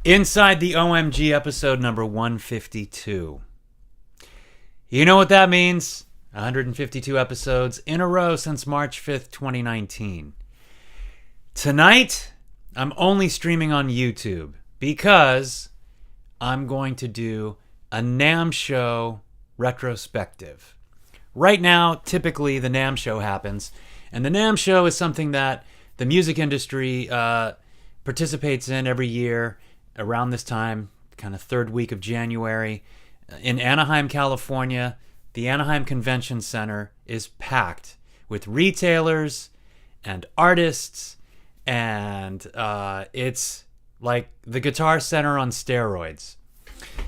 Inside the OMG episode number 152. You know what that means? 152 episodes in a row since March 5th, 2019. Tonight, I'm only streaming on YouTube because I'm going to do a NAMM show retrospective. Right now, typically the NAMM show happens, and the NAMM show is something that the music industry participates in every year around this time, kind of third week of January. In Anaheim, California, the Anaheim Convention Center is packed with retailers and artists, and it's like the Guitar Center on steroids.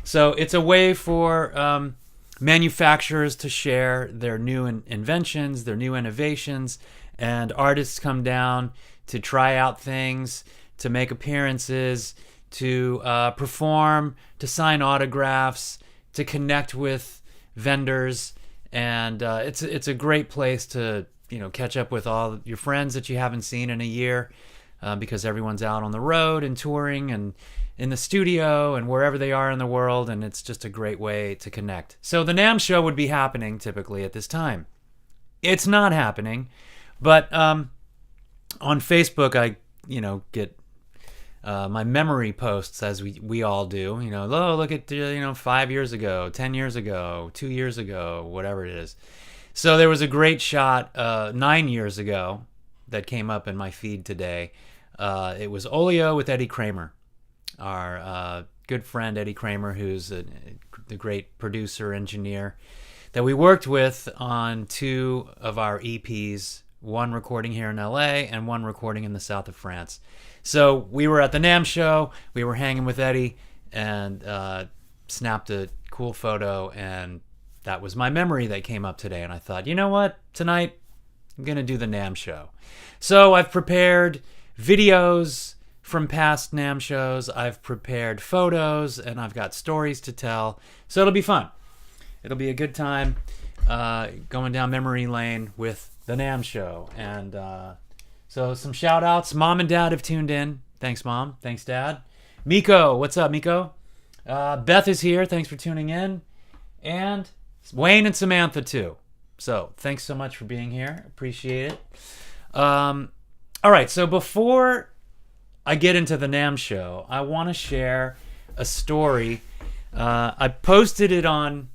So it's a way for manufacturers to share their new inventions, their new innovations, and artists come down to try out things, to make appearances, to perform, to sign autographs, to connect with vendors, and it's a great place to catch up with all your friends that you haven't seen in a year, because everyone's out on the road and touring and in the studio and wherever they are in the world, and it's just a great way to connect. So the NAMM show would be happening typically at this time. It's not happening, but on Facebook I get my memory posts, as we all do. Oh, look at 5 years ago, 10 years ago, 2 years ago, whatever it is. So there was a great shot 9 years ago that came up in my feed today. It was Olio with Eddie Kramer, our good friend Eddie Kramer, who's the great producer, engineer that we worked with on two of our EPs, one recording here in LA and one recording in the south of France. So we were at the NAMM show, we were hanging with Eddie, and snapped a cool photo, and that was my memory that came up today. And I thought, you know what, tonight I'm going to do the NAMM show. So I've prepared videos from past NAMM shows, I've prepared photos, and I've got stories to tell. So it'll be fun. It'll be a good time going down memory lane with the NAMM show. And so some shout outs. Mom and Dad have tuned in. Thanks, Mom. Thanks, Dad. Miko, what's up, Miko? Beth is here. Thanks for tuning in. And Wayne and Samantha, too. So thanks so much for being here. Appreciate it. All right, so before I get into the NAMM show, I want to share a story. I posted it on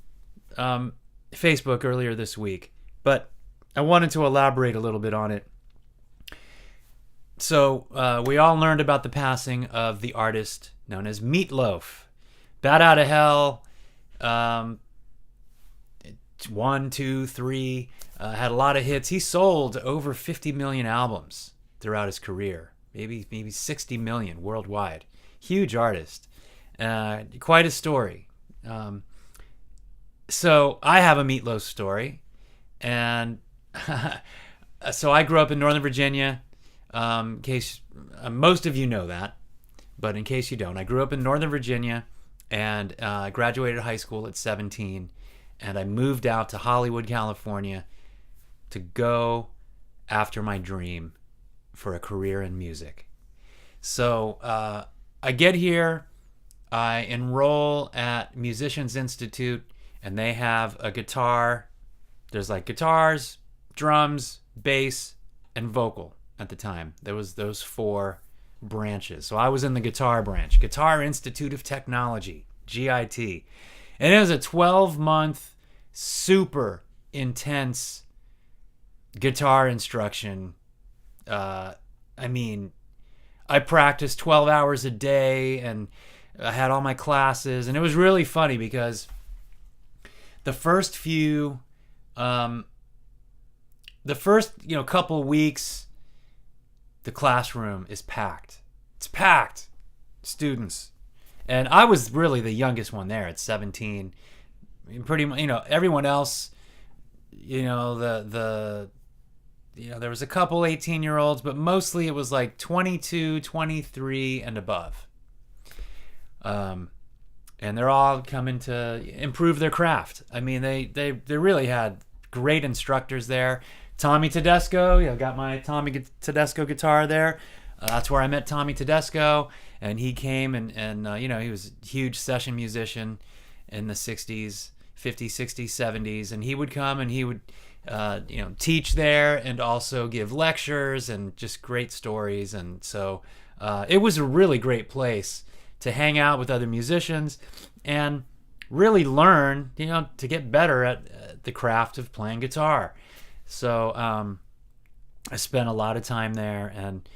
Facebook earlier this week, but I wanted to elaborate a little bit on it. So we all learned about the passing of the artist known as Meatloaf. Bat Out of Hell, 1, 2, 3, had a lot of hits. He sold over 50 million albums throughout his career, maybe 60 million worldwide. Huge artist, quite a story. So I have a Meatloaf story, and so I grew up in Northern Virginia. In case most of you know that, but in case you don't, I grew up in Northern Virginia, and I graduated high school at 17, and I moved out to Hollywood, California to go after my dream for a career in music. So I get here, I enroll at Musicians Institute, and they have a guitar. There's like guitars, drums, bass, and vocal. At the time, there was those 4 branches. So I was in the guitar branch, Guitar Institute of Technology, GIT. And it was a 12-month, super intense guitar instruction. I practiced 12 hours a day, and I had all my classes. And it was really funny because the first couple weeks, the classroom is packed. It's packed. Students. And I was really the youngest one there at 17. Pretty much, everyone else, there was a couple 18-year-olds, but mostly it was like 22, 23 and above. And they're all coming to improve their craft. I mean, they really had great instructors there. Tommy Tedesco, got my Tommy Tedesco guitar there. That's where I met Tommy Tedesco. and he came and he was a huge session musician in the 60s, 50s, 60s, 70s, and he would come and he would teach there and also give lectures and just great stories. And so it was a really great place to hang out with other musicians and really learn, to get better at the craft of playing guitar. So I spent a lot of time there and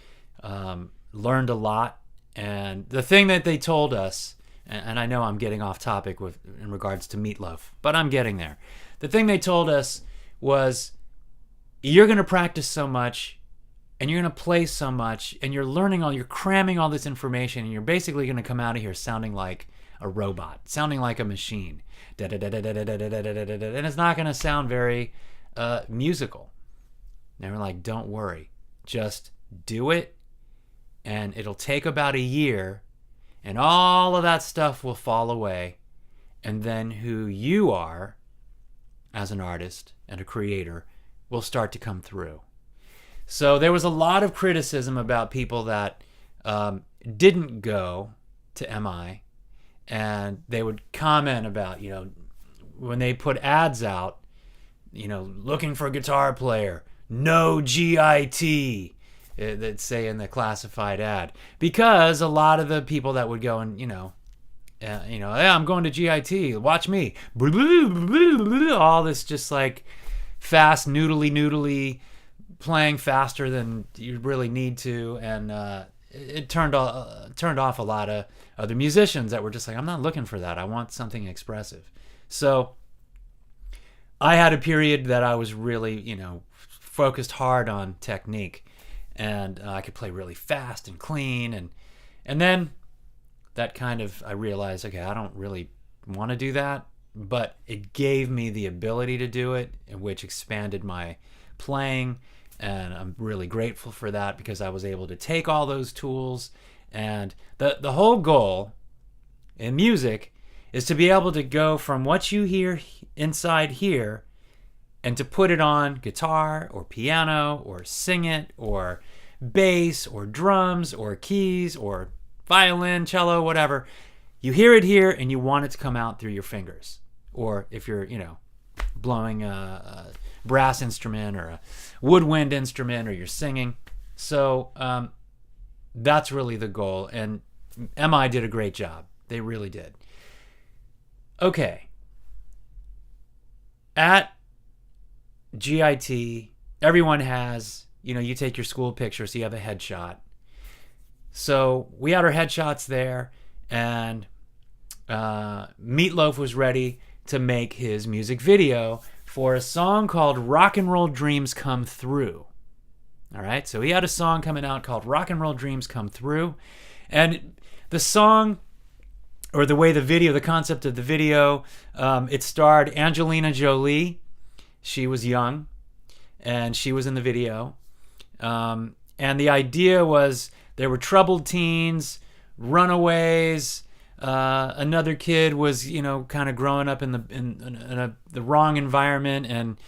learned a lot. And the thing that they told us, and I know I'm getting off topic in regards to Meatloaf, but I'm getting there. The thing they told us was, you're going to practice so much and you're going to play so much and you're cramming all this information, and you're basically going to come out of here sounding like a robot, sounding like a machine. And it's not going to sound very musical. And they were like, don't worry, just do it, and it'll take about a year, and all of that stuff will fall away, and then who you are as an artist and a creator will start to come through. So there was a lot of criticism about people that didn't go to MI, and they would comment about, when they put ads out, looking for a guitar player, no GIT, they'd say in the classified ad, because a lot of the people that would go and, hey, I'm going to GIT, watch me, all this just like fast noodly playing faster than you really need to, and it turned off a lot of other musicians that were just like, I'm not looking for that, I want something expressive. So I had a period that I was really, focused hard on technique, and I could play really fast and clean, and then that I realized, okay, I don't really want to do that, but it gave me the ability to do it, which expanded my playing, and I'm really grateful for that, because I was able to take all those tools, and the whole goal in music is to be able to go from what you hear inside here and to put it on guitar or piano or sing it or bass or drums or keys or violin, cello, whatever. You hear it here and you want it to come out through your fingers. Or if you're, blowing a brass instrument or a woodwind instrument, or you're singing. So that's really the goal. And MI did a great job. They really did. Okay. At GIT, everyone has, you take your school picture, so you have a headshot. So we had our headshots there, and Meatloaf was ready to make his music video for a song called Rock and Roll Dreams Come Through. All right, so he had a song coming out called Rock and Roll Dreams Come Through, and the song, or the concept of the video, it starred Angelina Jolie. She was young, and she was in the video. And the idea was there were troubled teens, runaways. Another kid was, kind of growing up in the wrong environment and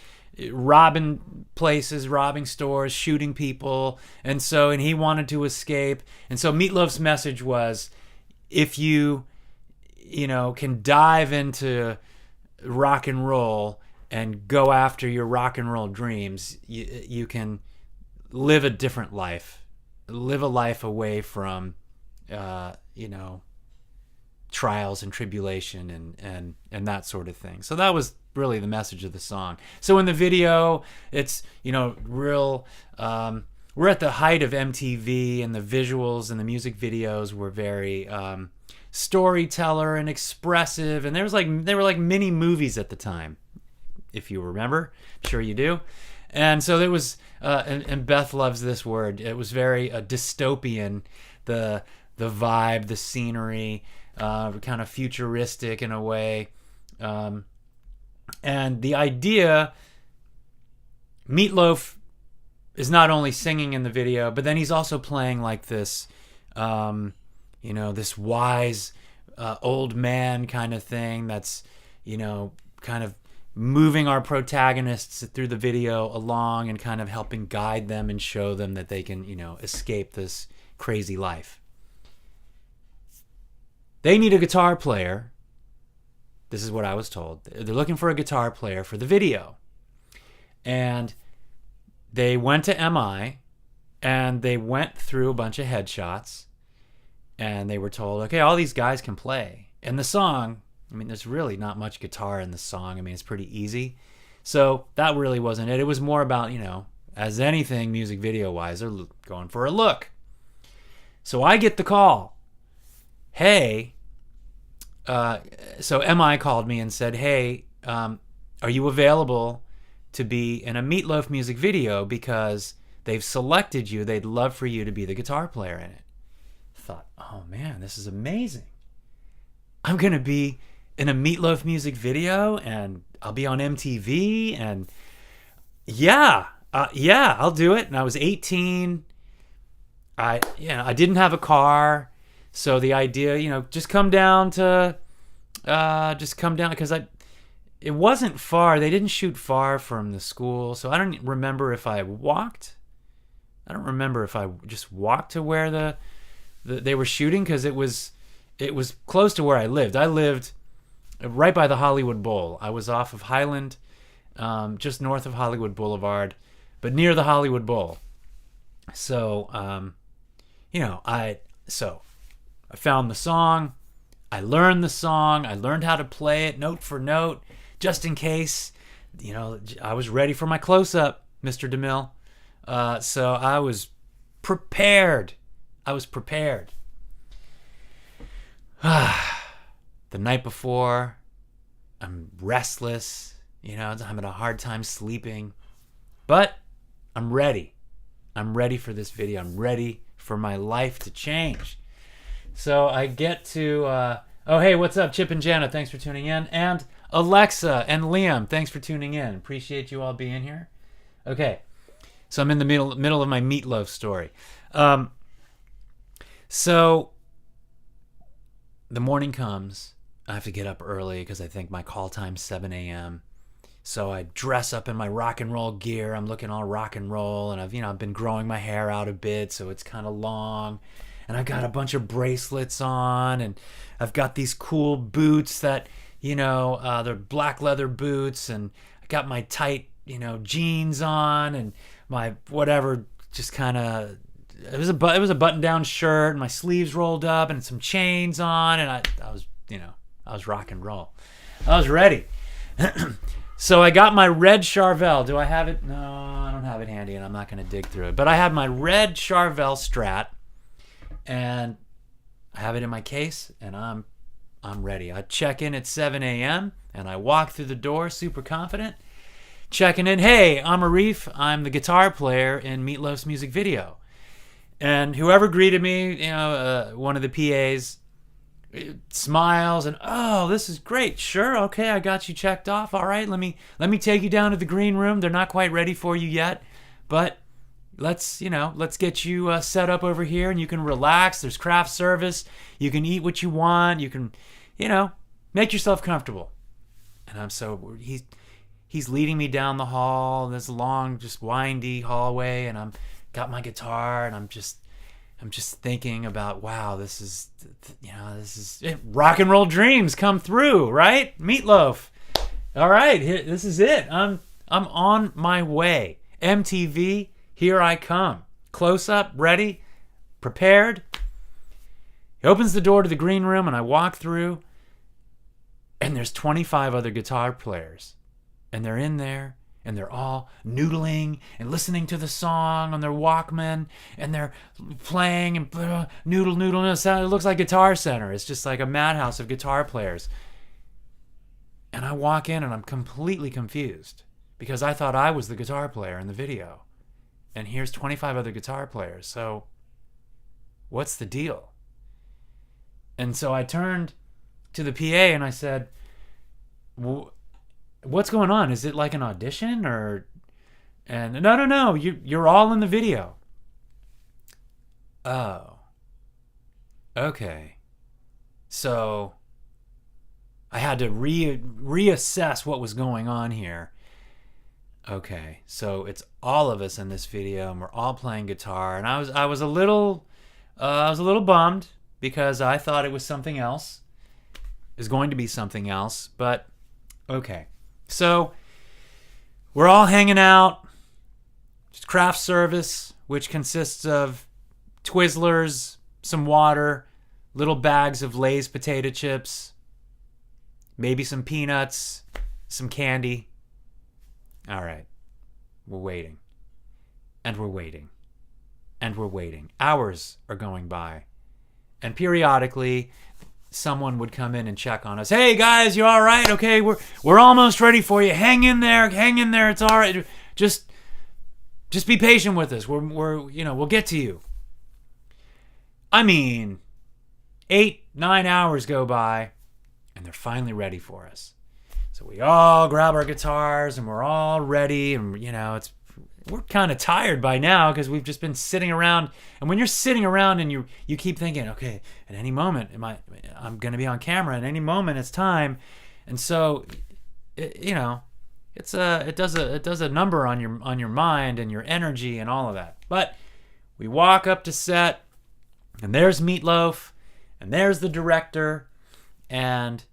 robbing places, robbing stores, shooting people. And he wanted to escape. And so Meatloaf's message was, if you, can dive into rock and roll and go after your rock and roll dreams, you can live a different life, live a life away from, trials and tribulation and that sort of thing. So that was really the message of the song. So in the video, it's, real, we're at the height of MTV, and the visuals and the music videos were very storyteller and expressive, and they were like mini movies at the time, if you remember. I'm sure you do. And so there was, and Beth loves this word, it was very dystopian, the vibe, the scenery, kind of futuristic in a way. And the idea, Meatloaf is not only singing in the video, but then he's also playing like this, this wise old man kind of thing that's, kind of moving our protagonists through the video along and kind of helping guide them and show them that they can, escape this crazy life. they need a guitar player. This is what I was told. They're looking for a guitar player for the video. And they went to MI and they went through a bunch of headshots and they were told, okay, all these guys can play. And the song, I mean, there's really not much guitar in the song. I mean, it's pretty easy. So that really wasn't it. It was more about, as anything music video wise, they're going for a look. So I get the call. Hey, so MI called me and said, hey, are you available to be in a Meatloaf music video because they've selected you. They'd love for you to be the guitar player in it. I thought, oh man, this is amazing. I'm going to be in a Meatloaf music video and I'll be on MTV and yeah, I'll do it. And I was 18. I didn't have a car. So the idea, just come down because it wasn't far. They didn't shoot far from the school. So I don't remember if I walked. I don't remember if I just walked to where they were shooting because it was close to where I lived. I lived right by the Hollywood Bowl. I was off of Highland, just north of Hollywood Boulevard, but near the Hollywood Bowl. So, I found the song. I learned the song. I learned how to play it note for note, just in case. I was ready for my close-up, Mr. DeMille. So I was prepared. The night before, I'm restless. I'm having a hard time sleeping. But I'm ready. I'm ready for this video. I'm ready for my life to change. So I get to, oh, hey, what's up, Chip and Jana? Thanks for tuning in. And Alexa and Liam, thanks for tuning in. Appreciate you all being here. Okay, so I'm in the middle of my Meatloaf story. So the morning comes. I have to get up early because I think my call time's 7 a.m. So I dress up in my rock and roll gear. I'm looking all rock and roll, and I've been growing my hair out a bit, so it's kind of long. And I've got a bunch of bracelets on, and I've got these cool boots that, they're black leather boots, and I got my tight, jeans on, and my whatever, just kind of, it was a button-down shirt, and my sleeves rolled up, and some chains on, and I was rock and roll. I was ready. So I got my red Charvel. Do I have it? No, I don't have it handy, and I'm not going to dig through it. But I have my red Charvel Strat, and I have it in my case, and I'm ready. I check in at 7 a.m., and I walk through the door super confident, checking in. Hey, I'm Arif. I'm the guitar player in Meatloaf's music video. And whoever greeted me, one of the PAs, smiles and, oh, this is great. Sure, okay, I got you checked off. All right, let me take you down to the green room. They're not quite ready for you yet, but let's get you set up over here, and you can relax. There's craft service. You can eat what you want. You can, make yourself comfortable. And he's leading me down the hall, this long, just windy hallway, and I'm got my guitar, and I'm just thinking about, wow, this is it. Rock and roll dreams come through, right? Meatloaf. All right, this is it. I'm on my way. MTV. Here I come. Close up, ready, prepared. He opens the door to the green room, and I walk through, and there's 25 other guitar players. And they're in there, and they're all noodling and listening to the song on their Walkman, and they're playing and noodle. It looks like Guitar Center. It's just like a madhouse of guitar players. And I walk in, and I'm completely confused because I thought I was the guitar player in the video. And here's 25 other guitar players. So what's the deal? And so I turned to the PA and I said, what's going on? Is it like an audition or? And no, you're all in the video. Oh, okay. So I had to reassess what was going on here. Okay, so it's all of us in this video, and we're all playing guitar, and I was a little bummed. because I thought it was something else. Is going to be something else, but okay. So we're all hanging out. Just craft service, which consists of Twizzlers, some water, little bags of Lay's potato chips, maybe some peanuts, some candy. All right. We're waiting. And we're waiting. And we're waiting. Hours are going by. And periodically, someone would come in and check on us. Hey guys, you all right? Okay, we're almost ready for you. Hang in there. It's all right. Just be patient with us. We'll get to you. I mean, 8-9 hours go by, and they're finally ready for us. So we all grab our guitars, and we're all ready, and we're kind of tired by now because we've just been sitting around. And when you're sitting around and you keep thinking, okay, at any moment I'm going to be on camera. At any moment it's time, and so it does a number on your mind and your energy and all of that. But we walk up to set, and there's Meatloaf, and there's the director, and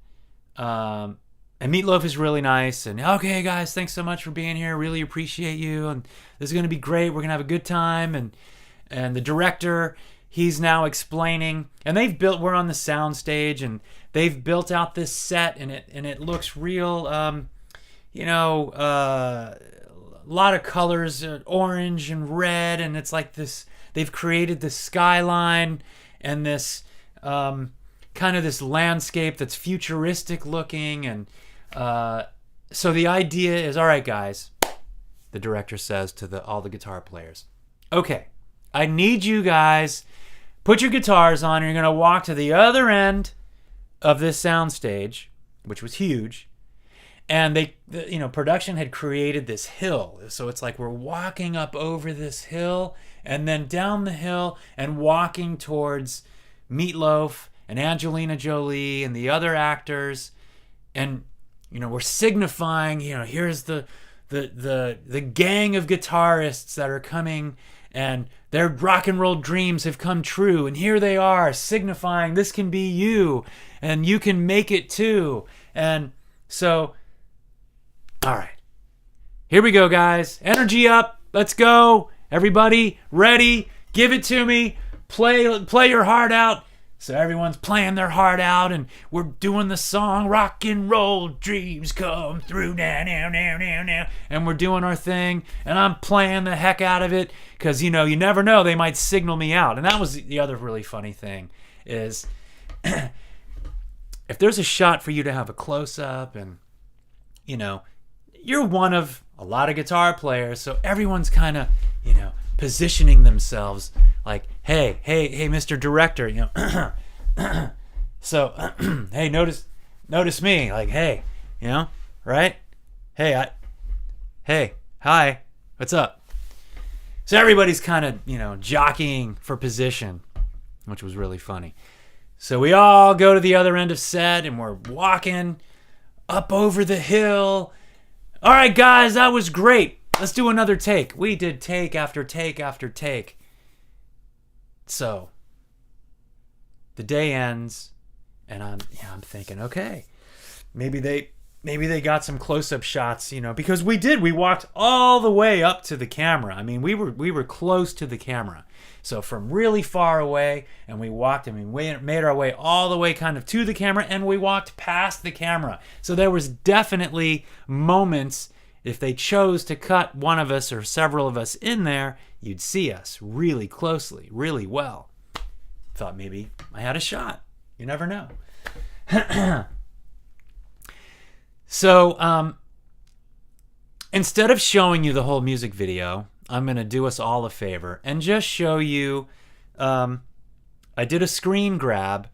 Meatloaf is really nice. And okay, guys, thanks so much for being here. Really appreciate you. And this is going to be great. We're going to have a good time. And the director, he's now explaining. And we're on the sound stage, and they've built out this set, and it looks real, a lot of colors, orange and red. And it's like this, they've created this skyline and this kind of this landscape that's futuristic looking. And so the idea is, all right, guys, the director says to all the guitar players, okay, I need you guys, put your guitars on, and you're going to walk to the other end of this soundstage, which was huge. And production had created this hill. So it's like we're walking up over this hill and then down the hill and walking towards Meatloaf and Angelina Jolie and the other actors. And we're signifying, here's the gang of guitarists that are coming, and their rock and roll dreams have come true, and here they are signifying this can be you, and you can make it too. And so, all right, here we go, guys. Energy up. Let's go. Everybody ready? Give it to me. Play your heart out. So everyone's playing their heart out, and we're doing the song, rock and roll dreams come through, now, and we're doing our thing, and I'm playing the heck out of it, because, you never know, they might signal me out. And that was the other really funny thing, is if there's a shot for you to have a close-up, and, you're one of a lot of guitar players, so everyone's kind of, positioning themselves like, hey, Mr. Director, so, hey, notice me, like, hey, right? Hey, hi, what's up? So everybody's kind of, jockeying for position, which was really funny. So we all go to the other end of set, and we're walking up over the hill. All right, guys, that was great. Let's do another take. We did take after take after take. So the day ends, and I'm thinking, okay, maybe they got some close-up shots, because we walked all the way up to the camera. I mean, we were close to the camera. So from really far away, and we walked, and we made our way all the way kind of to the camera, and we walked past the camera. So there was definitely moments, if they chose to cut one of us or several of us in there, you'd see us really closely, really well. Thought maybe I had a shot. You never know. So instead of showing you the whole music video, I'm going to do us all a favor and just show you, I did a screen grab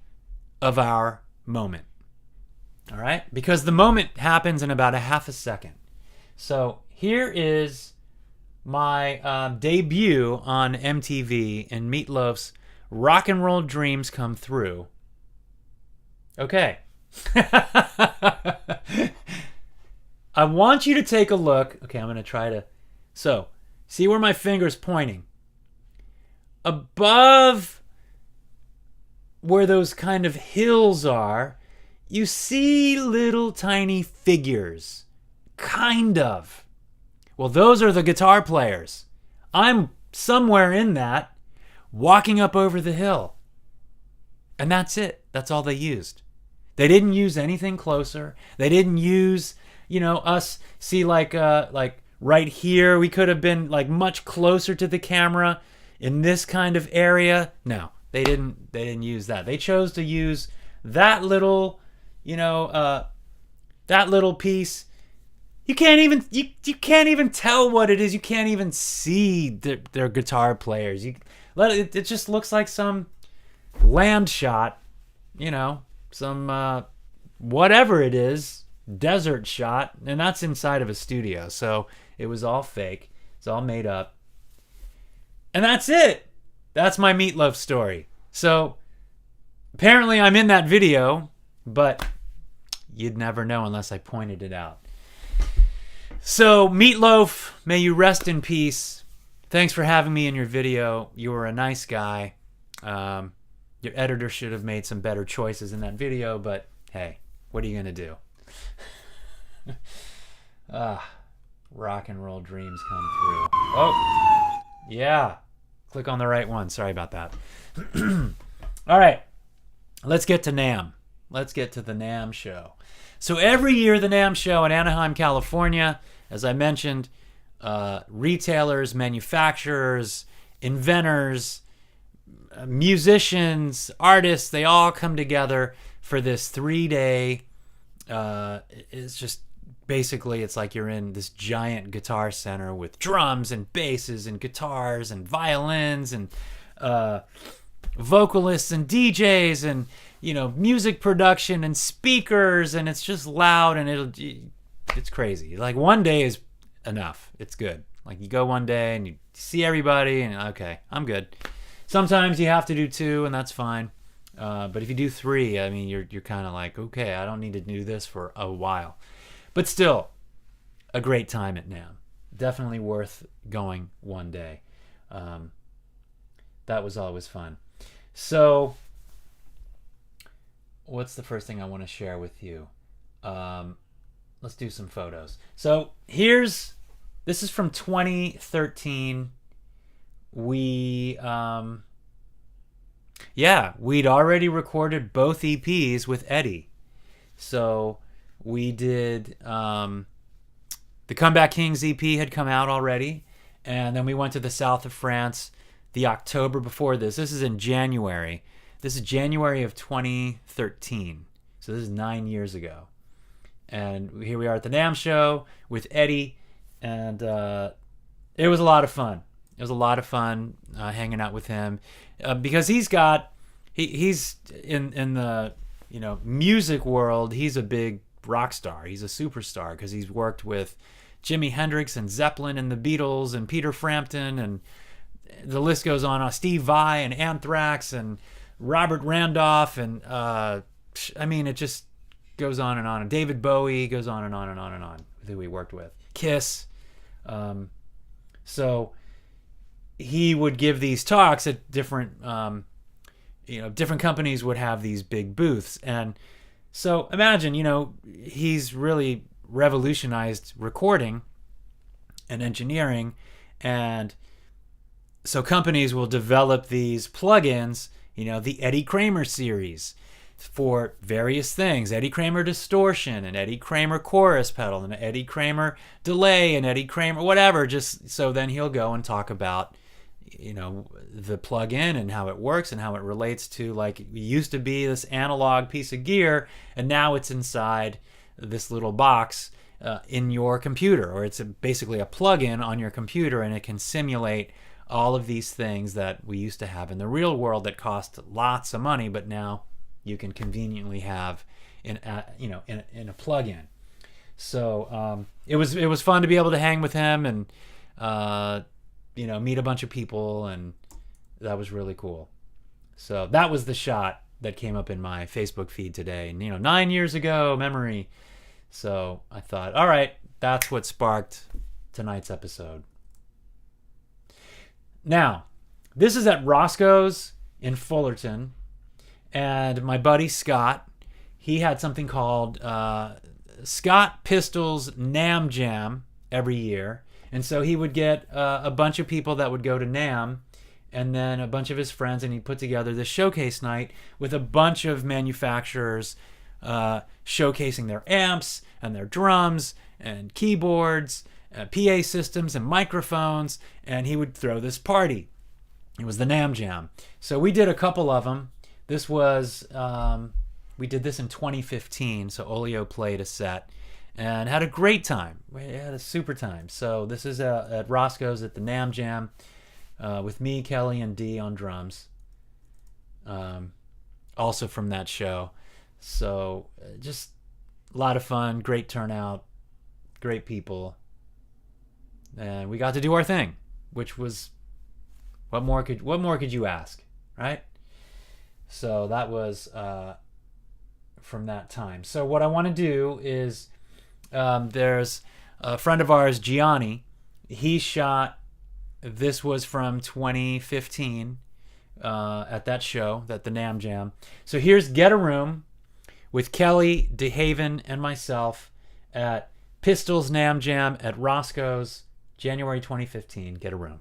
of our moment. All right? Because the moment happens in about a half a second. So here is my debut on MTV and Meatloaf's Rock and Roll Dreams Come Through. Okay. I want you to take a look. Okay, I'm going to try to... So, see where my finger's pointing? Above where those kind of hills are, you see little tiny figures. Kind of. Well, those are the guitar players. I'm somewhere in that, walking up over the hill. And that's it. That's all they used. They didn't use anything closer. They didn't use, us. See, like right here, we could have been like much closer to the camera in this kind of area. No, they didn't use that. They chose to use that little, that little piece. You can't even tell what it is. You can't even see their guitar players. It just looks like some land shot, some whatever it is, desert shot, and that's inside of a studio. So it was all fake. It's all made up. And that's it. That's my Meatloaf story. So apparently I'm in that video, but you'd never know unless I pointed it out. So Meatloaf, may you rest in peace. Thanks for having me in your video. You were a nice guy. Your editor should have made some better choices in that video, but hey, what are you going to do? Rock and roll dreams come through. Oh, yeah. Click on the right one. Sorry about that. All right. Let's get to NAMM. Let's get to the NAMM show. So every year, the NAMM show in Anaheim, California, as I mentioned, retailers, manufacturers, inventors, musicians, artists, they all come together for this 3-day. It's just basically, it's like you're in this giant guitar center with drums and basses and guitars and violins and vocalists and DJs and music production and speakers, and it's just loud, and it's crazy. Like, one day is enough. It's good. Like, you go one day and you see everybody and okay, I'm good. Sometimes you have to do 2 and that's fine. But if you do 3, I mean, you're kind of like, okay, I don't need to do this for a while. But still, a great time at NAMM. Definitely worth going one day. That was always fun. So, what's the first thing I want to share with you? Let's do some photos. So this is from 2013. We'd already recorded both EPs with Eddie. So we did, the Comeback Kings EP had come out already. And then we went to the south of France the October before this. This is in January. This is January of 2013. So this is 9 years ago. And here we are at the NAMM show with Eddie. And it was a lot of fun. It was a lot of fun hanging out with him because he's in the music world. He's a big rock star. He's a superstar because he's worked with Jimi Hendrix and Zeppelin and the Beatles and Peter Frampton, and the list goes on. Steve Vai and Anthrax and Robert Randolph, and I mean, it just goes on and on. And David Bowie, goes on and on and on and on, who we worked with. Kiss. So he would give these talks at different different companies would have these big booths. And so imagine, he's really revolutionized recording and engineering. And so companies will develop these plugins, the Eddie Kramer series for various things. Eddie Kramer distortion, and Eddie Kramer chorus pedal, and Eddie Kramer delay, and Eddie Kramer whatever. Just so then he'll go and talk about the plug-in and how it works and how it relates to, like, it used to be this analog piece of gear and now it's inside this little box in your computer, or it's basically a plug-in on your computer, and it can simulate all of these things that we used to have in the real world that cost lots of money, but now you can conveniently have in a plug-in. So it was fun to be able to hang with him and meet a bunch of people, and that was really cool. So that was the shot that came up in my Facebook feed today. 9 years ago, memory. So I thought, all right, that's what sparked tonight's episode. Now, this is at Roscoe's in Fullerton, And my buddy Scott, he had something called Scott Pistol's NAMM Jam every year. And so he would get a bunch of people that would go to NAMM, and then a bunch of his friends, and he'd put together this showcase night with a bunch of manufacturers showcasing their amps and their drums and keyboards, PA systems and microphones, and he would throw this party. It was the NAMM Jam. So we did a couple of them. This was, we did this in 2015, so Olio played a set and had a great time. We had a super time. So this is at Roscoe's at the NAMM Jam with me, Kelly, and Dee on drums. Also from that show. So just a lot of fun, great turnout, great people. And we got to do our thing, which was, what more could you ask, right? So that was from that time. So what I want to do is, there's a friend of ours, Gianni. He shot, this was from 2015 at that show, at the NAMM Jam. So here's Get a Room with Kelly, DeHaven, and myself at Pistols NAMM Jam at Roscoe's, January 2015. Get a Room.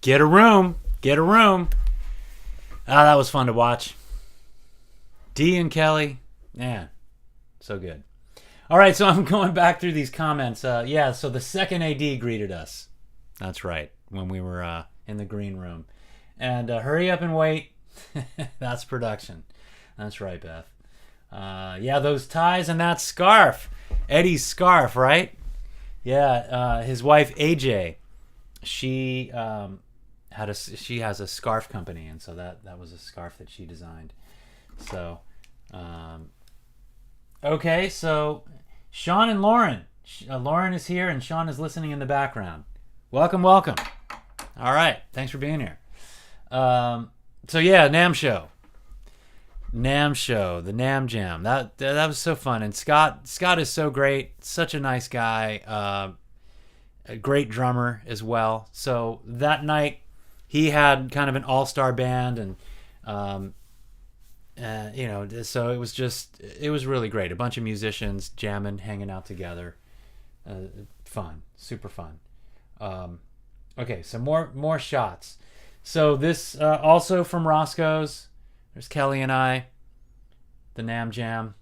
Get a room. Get a room. Ah, that was fun to watch. Dee and Kelly. Man, so good. All right, so I'm going back through these comments. Yeah, so the second AD greeted us. That's right. When we were in the green room. And Hurry Up and Wait, that's production. That's right, Beth. Yeah, those ties and that scarf. Eddie's scarf, right? Yeah, his wife AJ, she she has a scarf company, and so that was a scarf that she designed. So, okay, so Sean and Lauren. Lauren is here, and Sean is listening in the background. Welcome, welcome. All right, thanks for being here. So yeah, NAMM show, the NAMM Jam. That was so fun, and Scott is so great, such a nice guy, a great drummer as well. So that night, he had kind of an all-star band, and so it was really great. A bunch of musicians jamming, hanging out together, fun, super fun. Okay, so more shots. So this also from Roscoe's. There's Kelly and I, the NAMM Jam.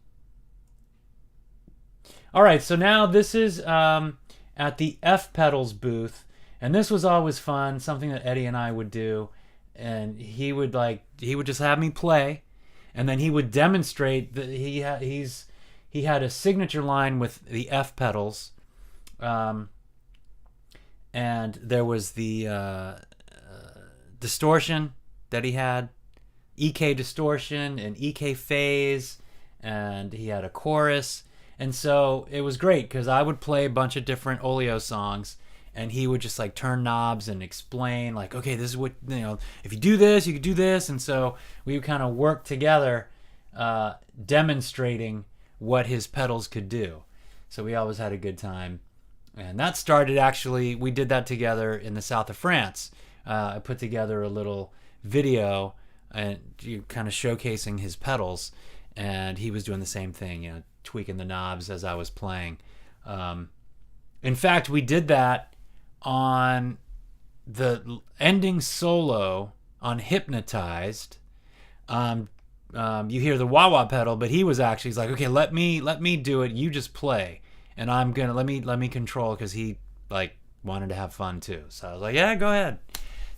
All right, so now this is at the F Pedals booth, and this was always fun. Something that Eddie and I would do, and he would just have me play, and then he would demonstrate that he had a signature line with the F pedals, and there was the distortion that he had, EK distortion and EK phase, and he had a chorus. And so it was great because I would play a bunch of different Olio songs, and he would just like turn knobs and explain, like, okay, this is what, if you do this, you could do this. And so we would kind of work together, demonstrating what his pedals could do. So we always had a good time. And that started, actually, we did that together in the south of France. I put together a little video and kind of showcasing his pedals, and he was doing the same thing, tweaking the knobs as I was playing. In fact, we did that on the ending solo on Hypnotized. You hear the wah-wah pedal, but he's like, okay, let me do it. You just play, and I'm gonna let me control, because he like wanted to have fun too. So I was like, yeah, go ahead.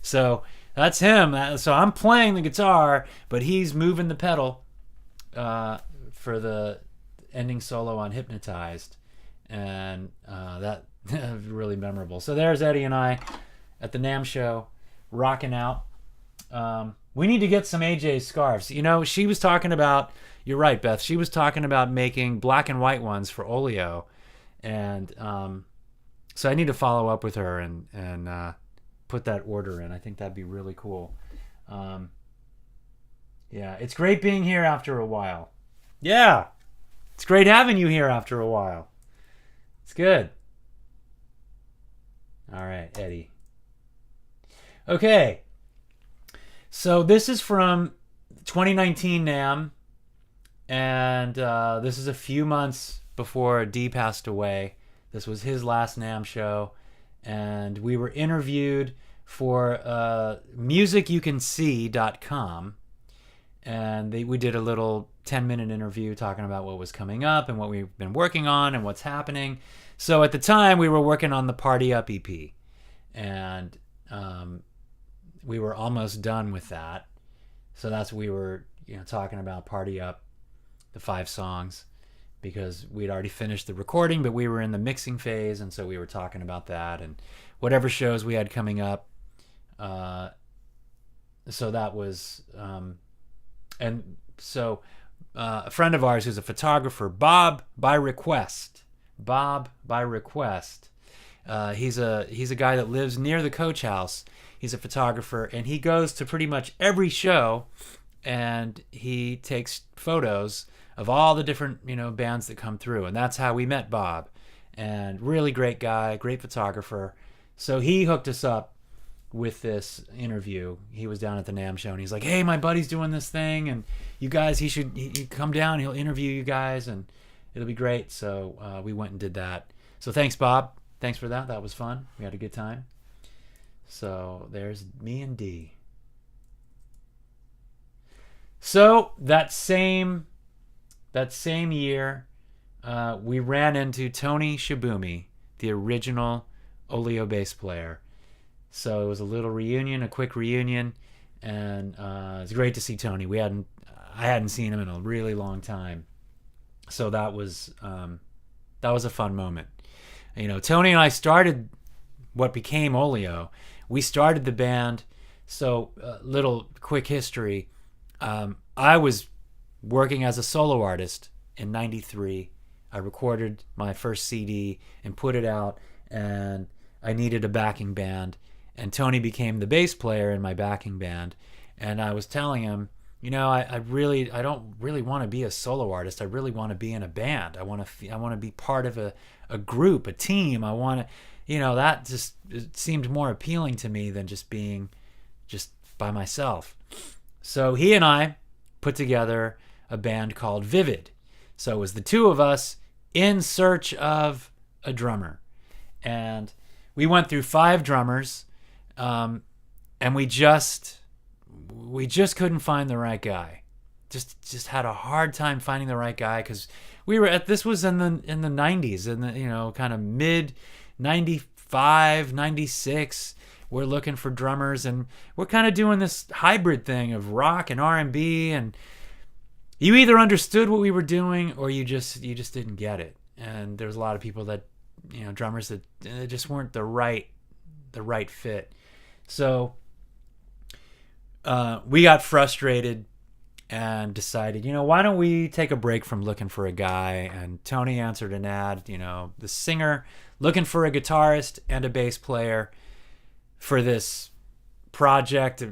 So that's him. So I'm playing the guitar, but he's moving the pedal for the ending solo on Hypnotized, and that was really memorable. So there's Eddie and I at the NAMM show, rocking out. We need to get some AJ scarves. She was talking about, you're right, Beth, she was talking about making black and white ones for Olio, and so I need to follow up with her and put that order in. I think that'd be really cool. Yeah, it's great being here after a while. Yeah, it's great having you here after a while. It's good. All right, Eddie. Okay, so this is from 2019 NAMM, and this is a few months before Dee passed away. This was his last NAMM show, and we were interviewed for musicyoucansee.com, and we did a little 10-minute interview talking about what was coming up and what we've been working on and what's happening. So at the time, we were working on the Party Up EP, and we were almost done with that. So that's what we were talking about, Party Up, the 5 songs, because we'd already finished the recording, but we were in the mixing phase, and so we were talking about that and whatever shows we had coming up. So that was, and so a friend of ours who's a photographer, Bob by request. He's a guy that lives near the Coach House. He's a photographer, and he goes to pretty much every show, and he takes photos of all the different bands that come through, and that's how we met Bob. And really great guy, great photographer. So he hooked us up with this interview. He was down at the NAMM show, and he's like, hey, my buddy's doing this thing, and you guys, he come down, he'll interview you guys, and it'll be great. So we went and did that. So thanks, Bob. Thanks for that. That was fun. We had a good time. So there's me and Dee. So that same year, we ran into Tony Shibumi, the original Olio bass player. So it was a little reunion, a quick reunion, and it was great to see Tony. I hadn't seen him in a really long time, so that was a fun moment. Tony and I started what became Olio. We started the band. So little quick history. I was working as a solo artist in '93. I recorded my first CD and put it out, and I needed a backing band. And Tony became the bass player in my backing band. And I was telling him, I don't really want to be a solo artist. I really want to be in a band. I want to be part of a group, a team. I want to, that just it seemed more appealing to me than just being just by myself. So he and I put together a band called Vivid. So it was the two of us in search of a drummer. And we went through 5 drummers, and we just couldn't find the right guy. Just had a hard time finding the right guy, because this was in the 90s, in the kind of mid 95, 96. We're looking for drummers, and we're kind of doing this hybrid thing of rock and R&B, and you either understood what we were doing or you just didn't get it. And there's a lot of people that, drummers that just weren't the right fit. So we got frustrated and decided, why don't we take a break from looking for a guy? And Tony answered an ad, the singer looking for a guitarist and a bass player for this project.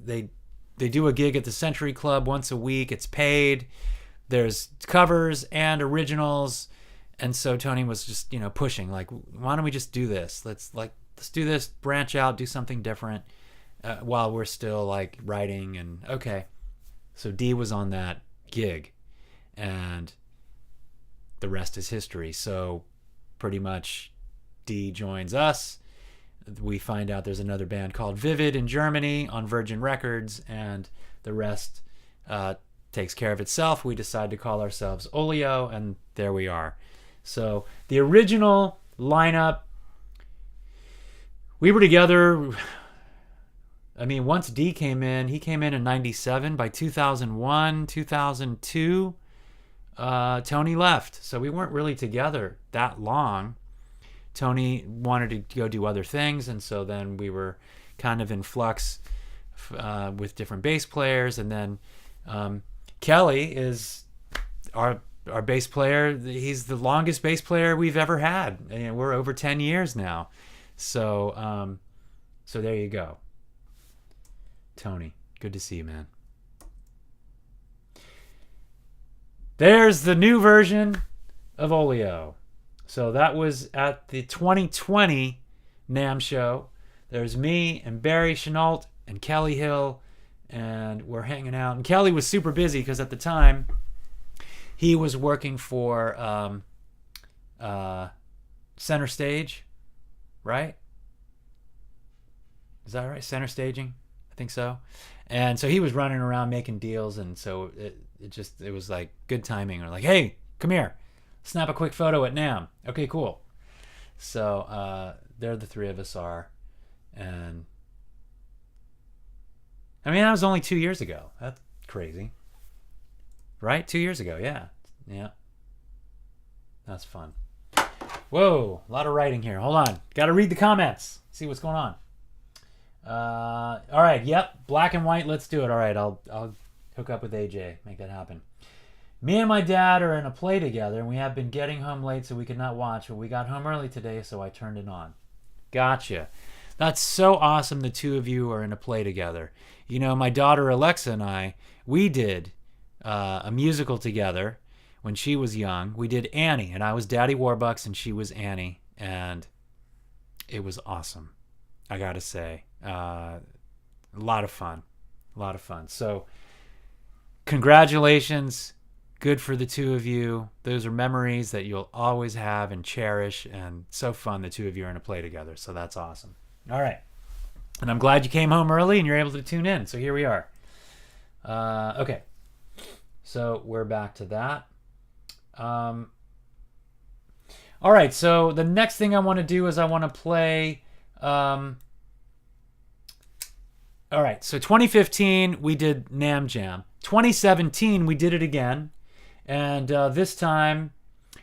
They do a gig at the Century Club once a week. It's paid. There's covers and originals. And so Tony was just, pushing, like, why don't we just do this? Let's do this, branch out, do something different, while we're still like writing. And okay. So D was on that gig, and the rest is history. So pretty much D joins us. We find out there's another band called Vivid in Germany on Virgin Records, and the rest takes care of itself. We decide to call ourselves Olio, and there we are. So the original lineup, we were together. Once D came in, he came in '97. By 2001, 2002, Tony left. So we weren't really together that long. Tony wanted to go do other things, and so then we were kind of in flux with different bass players. And then Kelly is our bass player. He's the longest bass player we've ever had, and we're over 10 years now. So there you go. Tony, good to see you, man. There's the new version of Olio. So that was at the 2020 NAMM show. There's me and Barry Chenault and Kelly Hill, and we're hanging out. And Kelly was super busy because at the time he was working for Center Stage, right? Is that right? Center Staging? I think so. And so he was running around making deals, and so it was like good timing. Or like, hey, come here, snap a quick photo at NAMM. Okay, cool. So there the three of us are. And that was only 2 years ago. That's crazy. Right? 2 years ago, yeah. Yeah. That's fun. Whoa, a lot of writing here. Hold on. Got to read the comments. See what's going on. All right, yep, black and white, let's do it. All right, I'll hook up with AJ, make that happen. Me and my dad are in a play together, and we have been getting home late so we could not watch, but we got home early today, so I turned it on. Gotcha. That's so awesome the two of you are in a play together. My daughter Alexa and I, we did a musical together when she was young. We did Annie, and I was Daddy Warbucks, and she was Annie, and it was awesome, I gotta say. A lot of fun. So congratulations. Good for the two of you. Those are memories that you'll always have and cherish, and so fun the two of you are in a play together. So that's awesome. All right. And I'm glad you came home early and you're able to tune in. So here we are. Okay. So we're back to that. All right. So the next thing I want to do is I want to play All right, so 2015 we did Nam Jam. 2017 we did it again, and this time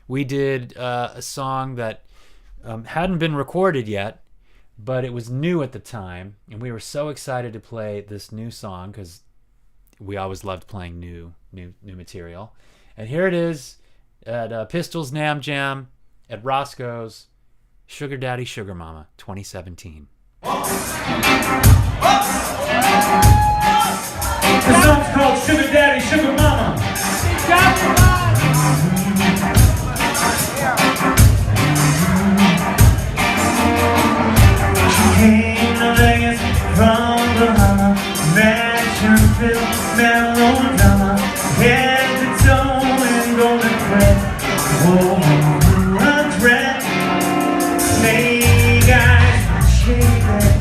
we did a song that hadn't been recorded yet, but it was new at the time, and we were so excited to play this new song because we always loved playing new material. And here it is at Pistols Nam Jam at Roscoe's, Sugar Daddy Sugar Mama 2017. The song's called Sugar Daddy Sugar Mama. Came to Vegas from Bahama, mansion filled melodrama, head to toe in golden thread, wore a dread, snake eyes, shaded,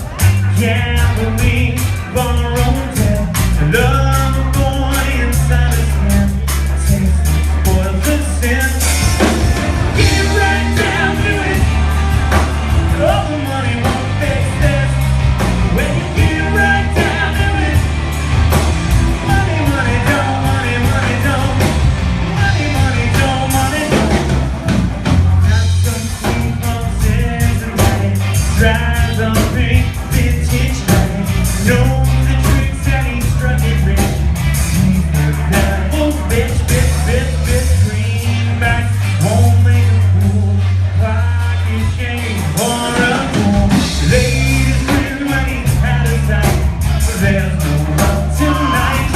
gambling, borrowed dead, love a boy inside his head, taste the spoils of sin. Get right down to it, all the money won't fix this. When you get right down to it, money, money, don't, money, money, don't, money, money, don't, money, don't. Have some sweet roses and light, drives a big vintage light, knows the tricks that he struck it rich. He's the devil, bitch, bitch, bitch, bitch, greenbacks won't make a fool, pocket change or a fool. Ladies win when he's had a sight, but there's no love tonight.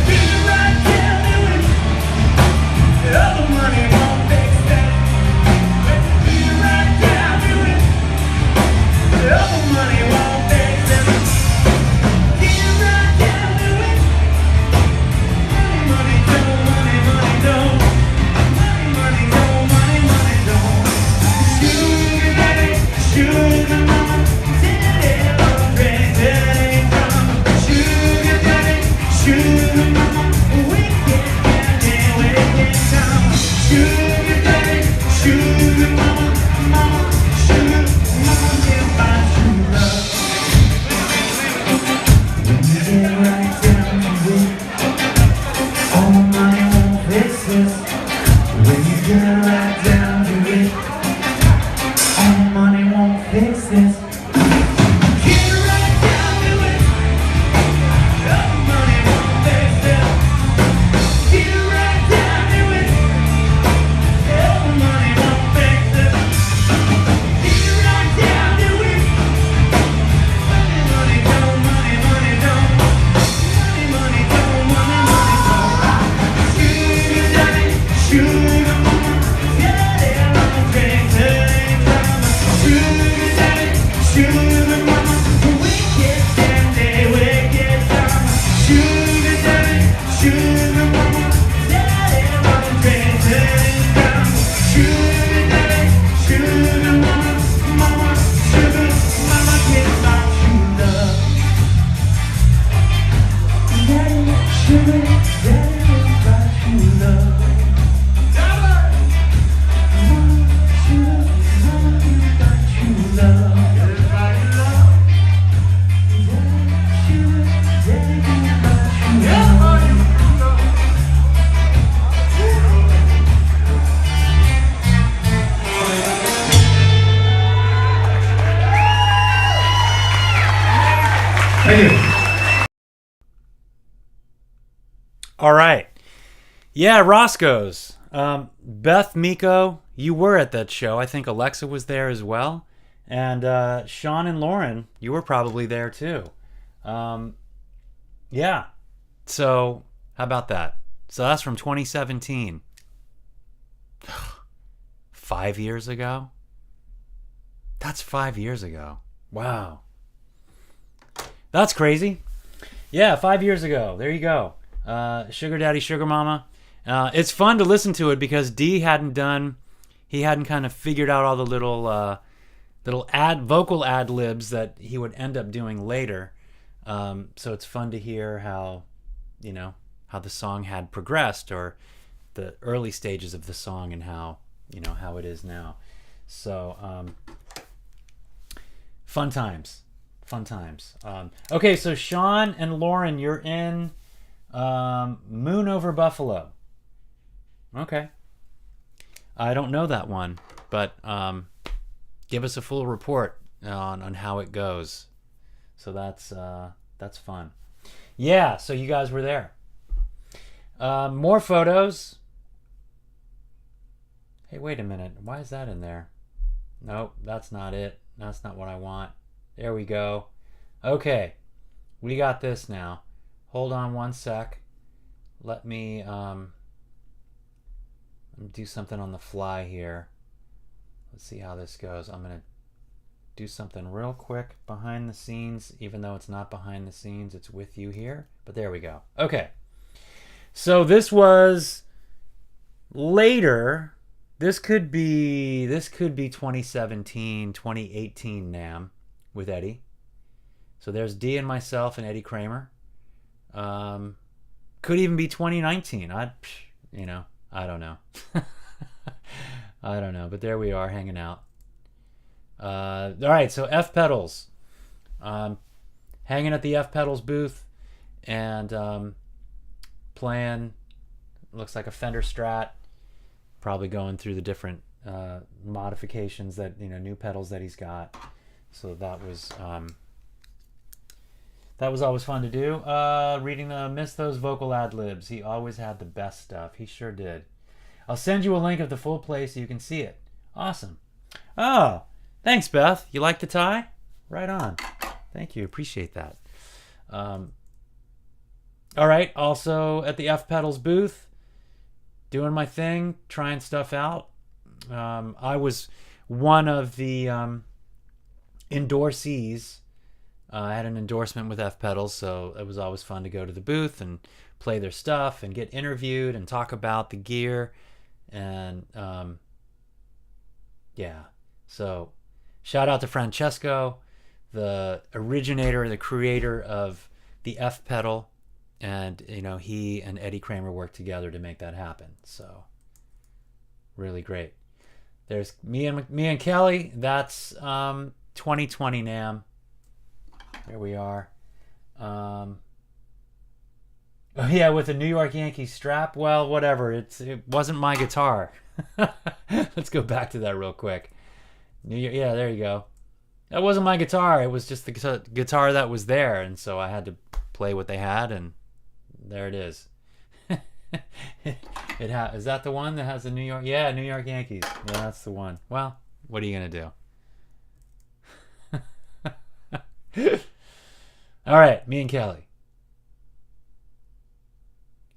Get right down to it, all the money won't fix that. Get right down to it, all the money won't fix that. Get right down to it, money, money, don't, money, money, don't, money, money, don't, money, money, don't. Sugar daddy, sugar mama, daddy, daddy, mama. Sugar daddy, sugar mama, wicked daddy, wicked mama. Sugar daddy, sugar mama, mama, sugar mama, give my true love. When you get right down to it, all money won't fix this. When you get right down to it, all money won't fix this. Get right down to it, all money won't fix this. Get right down to it, all money won't fix this. Get right down to it, money, money, don't, money, money, don't, money, money, don't, money, money, don't. Sugar daddy, sugar mama, daddy, I'm crazy drama. Sugar daddy, sugar mama, wicked daddy, wicked drama. Sugar daddy, sugar mama, daddy, I'm crazy drama. Sugar daddy, sugar mama, mama, sugar mama, get my true love. Daddy, sugar, daddy, get my true love. Mama, sugar, mama, get my true love. Everybody love. Daddy, sugar, daddy, get my true love. Thank you. All right. Yeah, Roscoe's. Beth, Miko, you were at that show. I think Alexa was there as well. And Sean and Lauren, you were probably there too. Yeah. So, how about that? So that's from 2017. 5 years ago? That's 5 years ago. Wow. That's crazy. Yeah, 5 years ago. There you go. Sugar Daddy, Sugar Mama. It's fun to listen to it because he hadn't kind of figured out all the little vocal ad libs that he would end up doing later. So it's fun to hear how the song had progressed, or the early stages of the song, and how it is now. So fun times. Fun times. Okay, so Sean and Lauren, you're in Moon Over Buffalo. Okay. I don't know that one, but give us a full report on how it goes. So that's fun. Yeah, so you guys were there. More photos. Hey, wait a minute. Why is that in there? Nope, that's not it. That's not what I want. There we go. Okay, we got this now. Hold on one sec. Let me do something on the fly here. Let's see how this goes. I'm going to do something real quick behind the scenes, even though it's not behind the scenes. It's with you here. But there we go. Okay. So this was later. This could be 2017, 2018 NAMM with Eddie. So there's D and myself and Eddie Kramer. Could even be 2019. I don't know. I don't know, but there we are hanging out. All right, so F Pedals. Hanging at the F Pedals booth and playing, looks like a Fender Strat. Probably going through the different modifications that, new pedals that he's got. So that was always fun to do. Miss those vocal ad-libs. He always had the best stuff. He sure did. I'll send you a link of the full play so you can see it. Awesome. Oh, thanks, Beth. You like the tie? Right on. Thank you. Appreciate that. All right. Also at the F Pedals booth, doing my thing, trying stuff out. I was one of the endorsees. I had an endorsement with F Pedals, so it was always fun to go to the booth and play their stuff and get interviewed and talk about the gear. And yeah, so shout out to Francesco, the originator, the creator of the F pedal. And, he and Eddie Kramer worked together to make that happen. So really great. There's me and Kelly. That's 2020 NAMM. There we are. Oh yeah, with a New York Yankees strap. Well, whatever. It wasn't my guitar. Let's go back to that real quick. Yeah, there you go. That wasn't my guitar. It was just the guitar that was there, and so I had to play what they had, and there it is. Is that the one that has the New York? Yeah, New York Yankees. Yeah, that's the one. Well, what are you gonna do? All right, me and Kelly.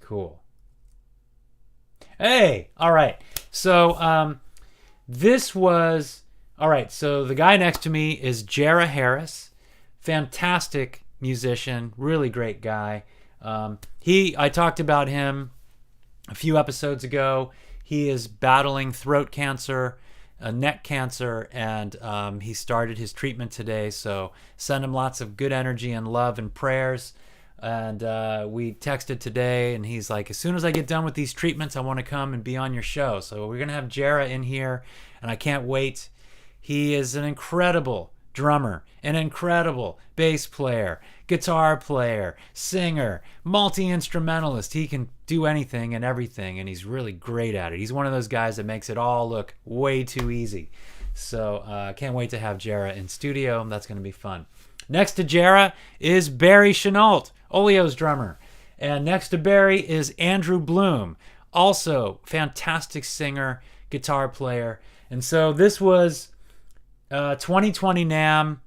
Cool. Hey, all right. So this was all right. So the guy next to me is Jara Harris, fantastic musician, really great guy. I talked about him a few episodes ago. He is battling throat cancer, neck cancer, and he started his treatment today. So send him lots of good energy and love and prayers. And we texted today, and he's like, as soon as I get done with these treatments, I want to come and be on your show. So we're going to have Jara in here, and I can't wait. He is an incredible drummer, an incredible bass player, guitar player, singer, multi-instrumentalist. He can do anything and everything, and he's really great at it. He's one of those guys that makes it all look way too easy. So can't wait to have Jara in studio. That's going to be fun. Next to Jara is Barry Chenault, Olio's drummer. And next to Barry is Andrew Bloom, also fantastic singer, guitar player. And so this was 2020 NAMM.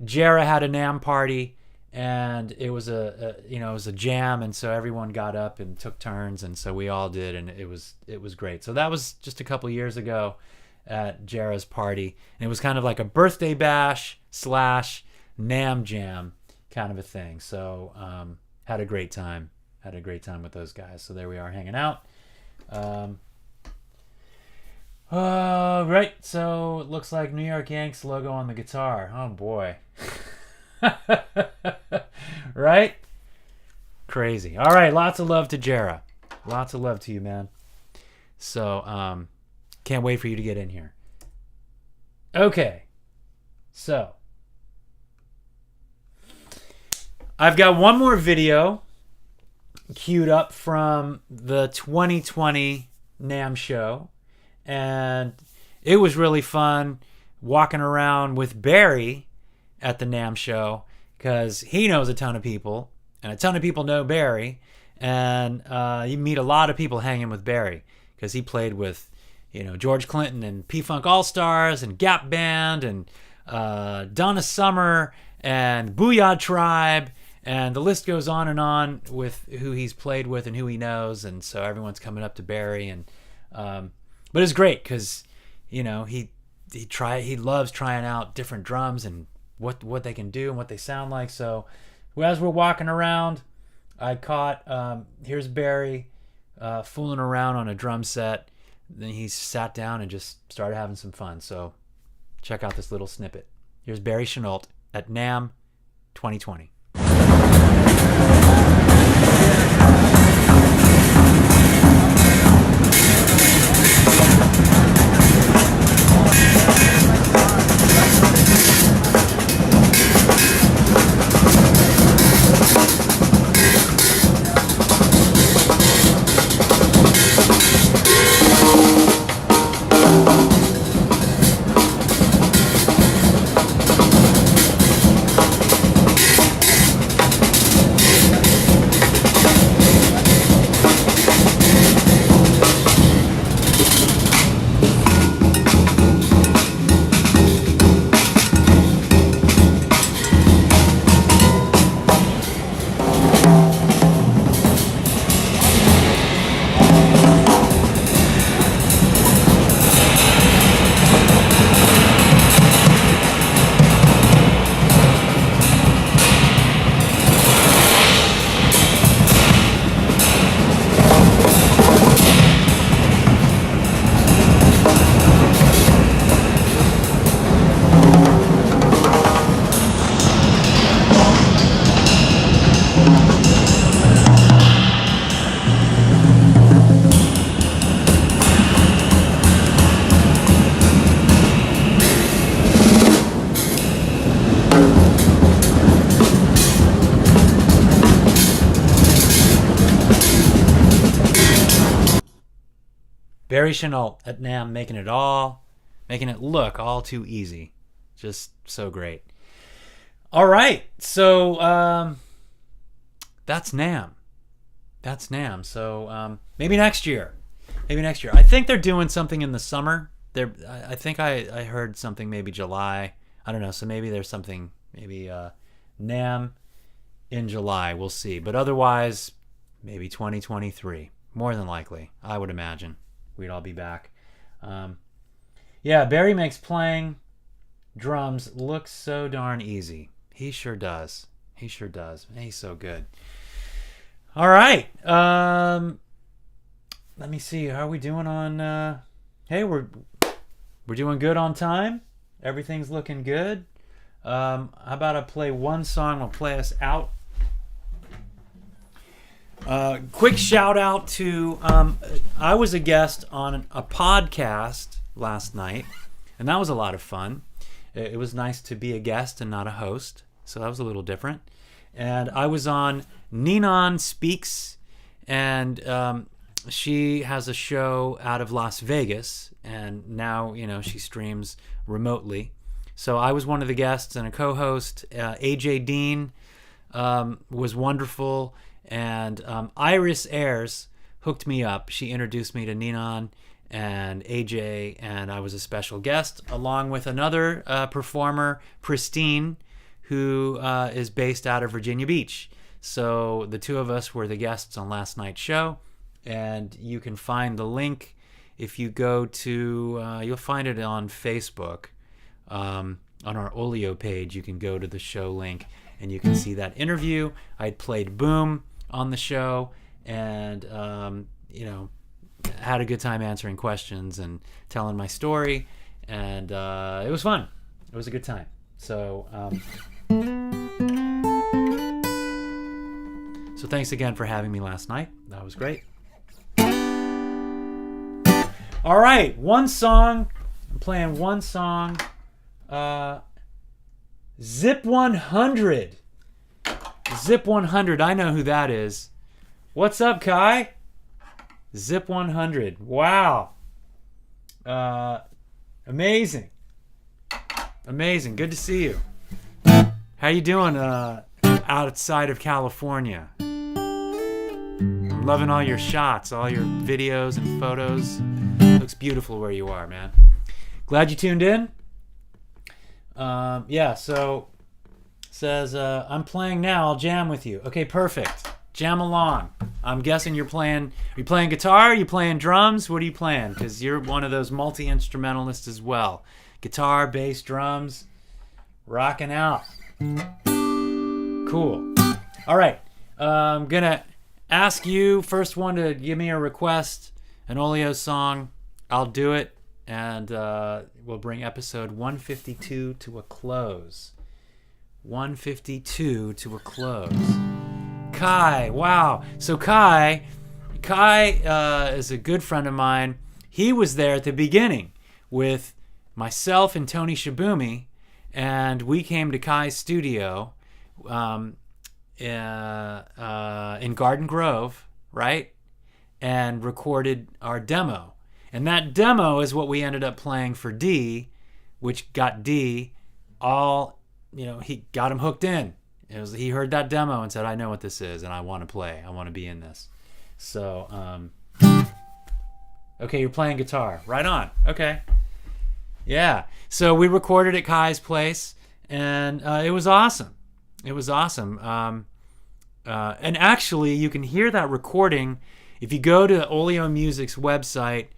Jara had a NAMM party, and it was a jam, and so everyone got up and took turns, and so we all did, and it was great. So that was just a couple years ago at Jara's party, and it was kind of like a birthday bash / NAMM jam kind of a thing. So had a great time with those guys. So there we are hanging out. Right, so it looks like New York Yanks logo on the guitar. Oh boy. Right? Crazy. All right, lots of love to Jara. Lots of love to you, man. So can't wait for you to get in here. Okay, so I've got one more video queued up from the 2020 NAMM show, and it was really fun walking around with Barry at the NAMM show because he knows a ton of people, and a ton of people know Barry, and you meet a lot of people hanging with Barry because he played with, George Clinton and P-Funk All-Stars and Gap Band and Donna Summer and Booyah Tribe, and the list goes on with who he's played with and who he knows, and so everyone's coming up to Barry, and but it's great because he loves trying out different drums and what they can do and what they sound like. So as we're walking around, I caught here's Barry fooling around on a drum set. Then he sat down and just started having some fun. So check out this little snippet. Here's Barry Chenault at NAMM 2020. Barry Chenault at NAMM making it look all too easy. Just so great. All right, so that's NAMM. So maybe next year. I think they're doing something in the summer. I think I heard something maybe July. I don't know. So maybe there's something, maybe NAMM in July. We'll see. But otherwise, maybe 2023. More than likely, I would imagine. We'd all be back. Barry makes playing drums look so darn easy. He sure does. He's so good. All right. Let me see. How are we doing on... hey, we're doing good on time. Everything's looking good. How about I play one song? I'll play us out. Quick shout out to I was a guest on a podcast last night, and that was a lot of fun. It was nice to be a guest and not a host, so that was a little different. And I was on Ninon Speaks, and she has a show out of Las Vegas, and now she streams remotely. So I was one of the guests and a co-host. AJ Dean was wonderful. And Iris Ayers hooked me up. She introduced me to Ninon and AJ, and I was a special guest along with another performer, Pristine, who is based out of Virginia Beach. So the two of us were the guests on last night's show, and you can find the link if you go to, you'll find it on Facebook. On our Olio page, you can go to the show link, and you can see that interview. I played Boom on the show, and had a good time answering questions and telling my story, and it was fun. It was a good time. So thanks again for having me last night. That was great. All right, one song. I'm playing one song. Zip 100. Zip 100, I know who that is. What's up, Kai? Zip 100. Wow. Amazing. Amazing. Good to see you. How you doing outside of California? I'm loving all your shots, all your videos and photos. Looks beautiful where you are, man. Glad you tuned in. Yeah, so says I'm playing now. I'll jam with you. Okay, perfect. Jam along. I'm guessing you're playing. Are you playing guitar? Are you playing drums? What are you playing? Because you're one of those multi-instrumentalists as well. Guitar, bass, drums, rocking out. Cool. All right. I'm gonna ask you first one to give me a request, an Olio song. I'll do it, and we'll bring episode 152 to a close. 152 to a close. Kai, wow. So Kai is a good friend of mine. He was there at the beginning with myself and Tony Shibumi, and we came to Kai's studio in Garden Grove, right? And recorded our demo. And that demo is what we ended up playing for D, which got D all, he got him hooked in. He heard that demo and said, I know what this is, and I want to play. I want to be in this. So, okay, you're playing guitar. Right on. Okay. Yeah. So we recorded at Kai's place, and it was awesome. It was awesome. And actually, you can hear that recording if you go to Olio Music's website,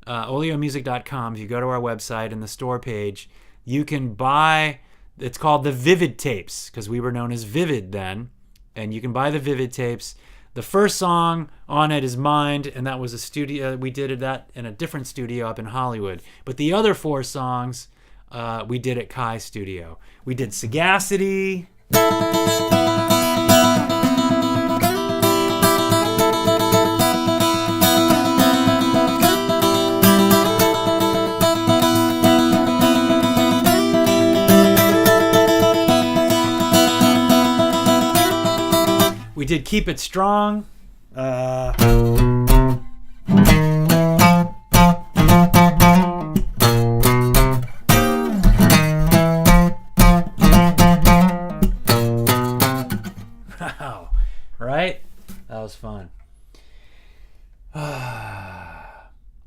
oliomusic.com. If you go to our website in the store page, you can buy... It's called the Vivid tapes, because we were known as Vivid then, and you can buy the Vivid tapes. The first song on it is Mind, and that was a studio. We did that in a different studio up in Hollywood. But the other 4 songs we did at Kai's studio. We did Sagacity. We did Keep It Strong. Wow. Right? That was fun. Oh,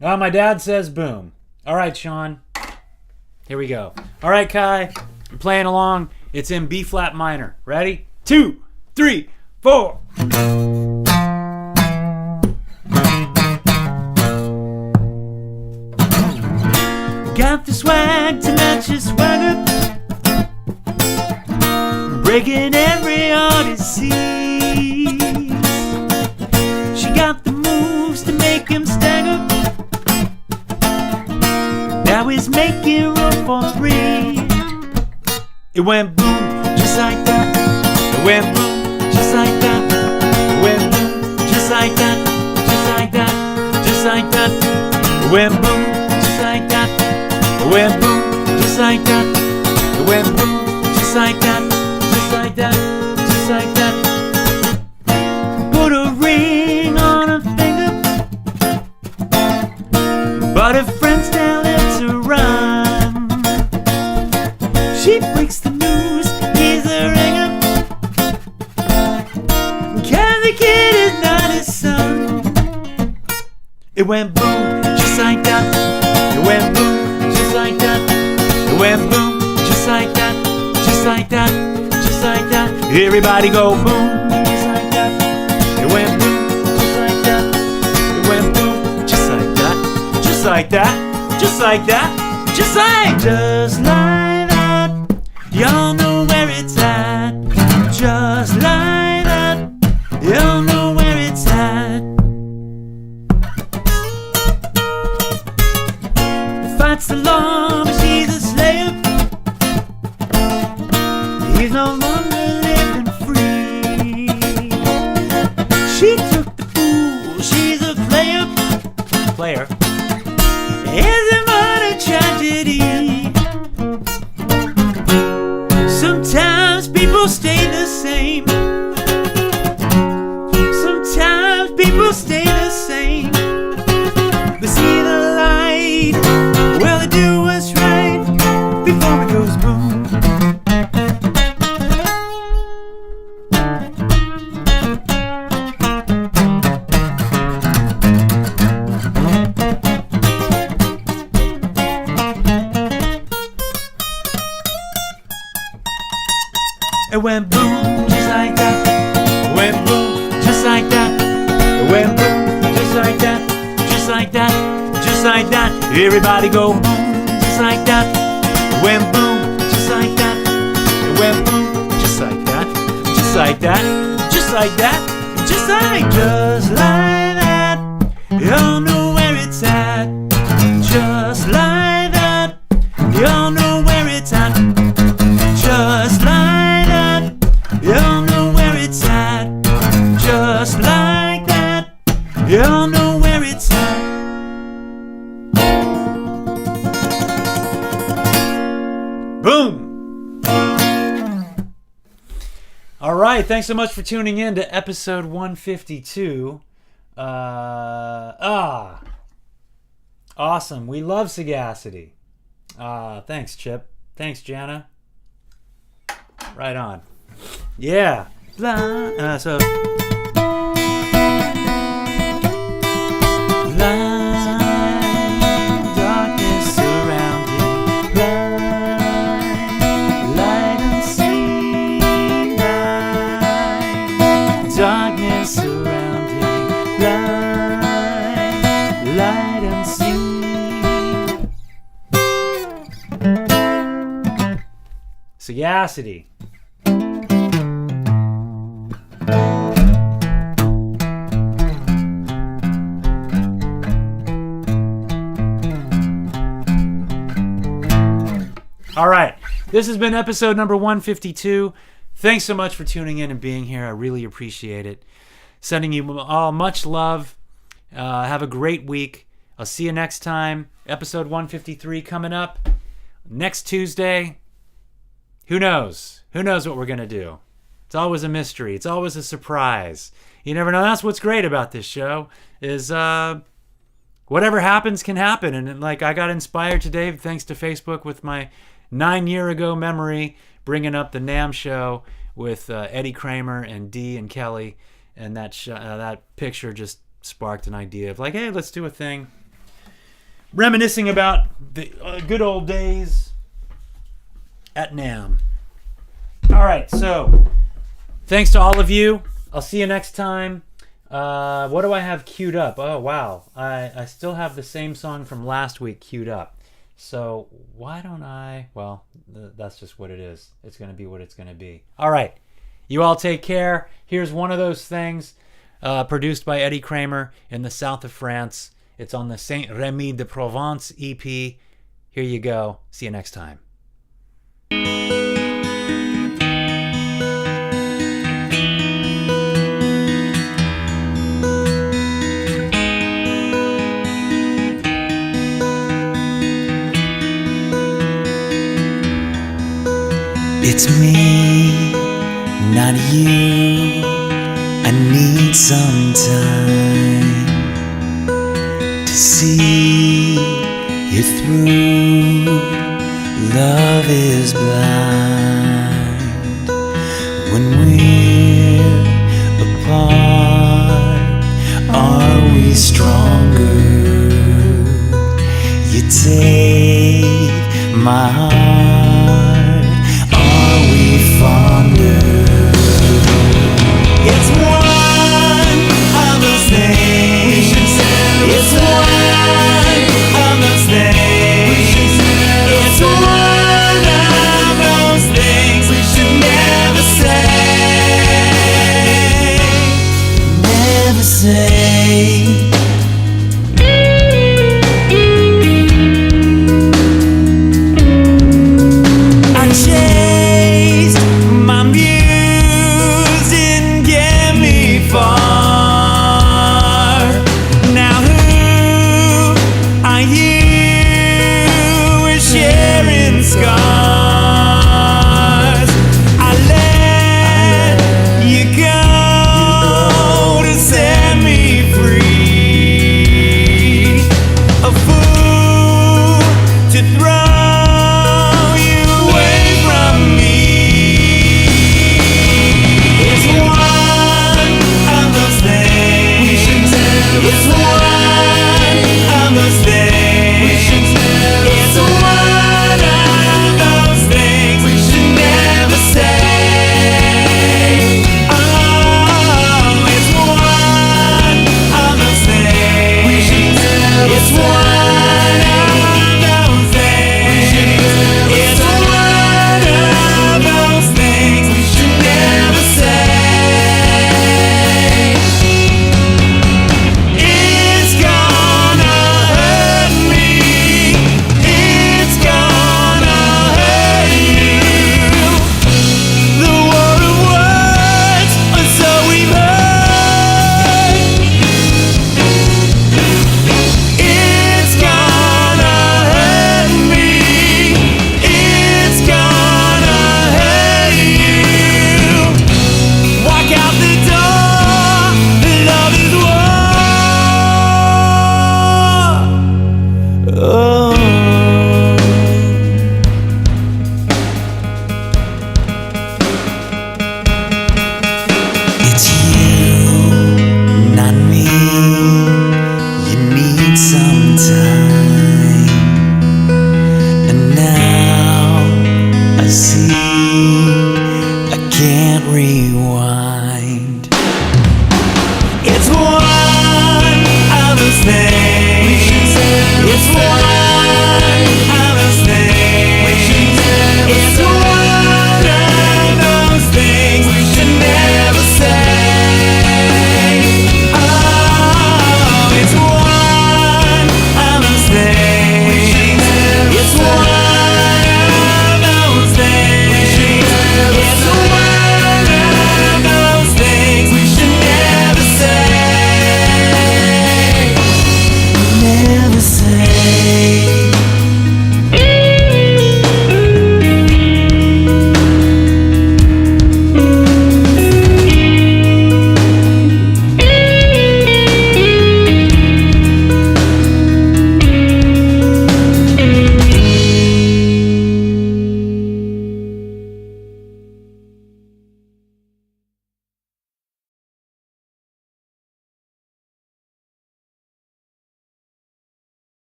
my dad says boom. All right, Sean. Here we go. All right, Kai. You're playing along. It's in B flat minor. Ready? 2, 3, 4. Got the swag to match your swagger, breaking every artist sees. She got the moves to make him stagger. Now he's making room for 3. It went boom, just like that. It went boom. Just like that, went boom, just like that, just like that, just like that, went boom, just like that, went boom, just like that, went boom, just like that, just like that, just like that. Put a ring on her finger, but her friends tell her to run. She breaks the news, he's a ringer. The kid is not his son. It went boom, just like that. It went boom, just like that. It went boom, just like that. Just like that, just like that. Everybody go boom, just like that. It went boom, just like that. It went boom, just like that. Just like that, just like that. Just like that. Y'all know where it's at. Just like that. Y'all know where it's at. Fights the law, but she's a slave. He's no longer living free. She took the fool, she's a player. Isn't what a tragedy? Sometimes people stay the same. It went boom, just like that. It went boom, just like that. It went boom, just like that. Just like that, just like that. Everybody go boom, just like that. It went boom, just like that. It went boom, just like that. Just like that, just like that. Just like that. Y'all know where it's at. Just like that. Y'all know where it's at. Just like that. Y'all know where it's at. Just like that. Y'all know where it's at. Boom. All right, thanks so much for tuning in to episode 152. Awesome. We love Sagacity. Thanks, Chip. Thanks, Jana. Right on. Yeah. So. Light, darkness surrounding. Light unseen. Light, darkness surrounding. Light unseen. Sagacity. All right, this has been episode number 152. Thanks so much for tuning in and being here. I really appreciate it. Sending you all much love. Have a great week. I'll see you next time. Episode 153 coming up next Tuesday. Who knows? Who knows what we're going to do? It's always a mystery. It's always a surprise. You never know. That's what's great about this show is whatever happens can happen. And like I got inspired today thanks to Facebook with my 9-year-ago memory, bringing up the NAMM show with Eddie Kramer and Dee and Kelly, and that picture just sparked an idea of like, hey, let's do a thing, reminiscing about the good old days at NAMM. All right, so thanks to all of you. I'll see you next time. What do I have queued up? Oh wow, I still have the same song from last week queued up. So why don't I? Well, that's just what it is. It's going to be what it's going to be. All right. You all take care. Here's one of those things produced by Eddie Kramer in the south of France. It's on the Saint Remy de Provence EP. Here you go. See you next time. It's me, not you. I need some time to see you through. Love is blind when we're apart. Are we stronger? You take my heart. Fonder. It's one of those things. It's one of those things. It's one of those things we should never say. Never say.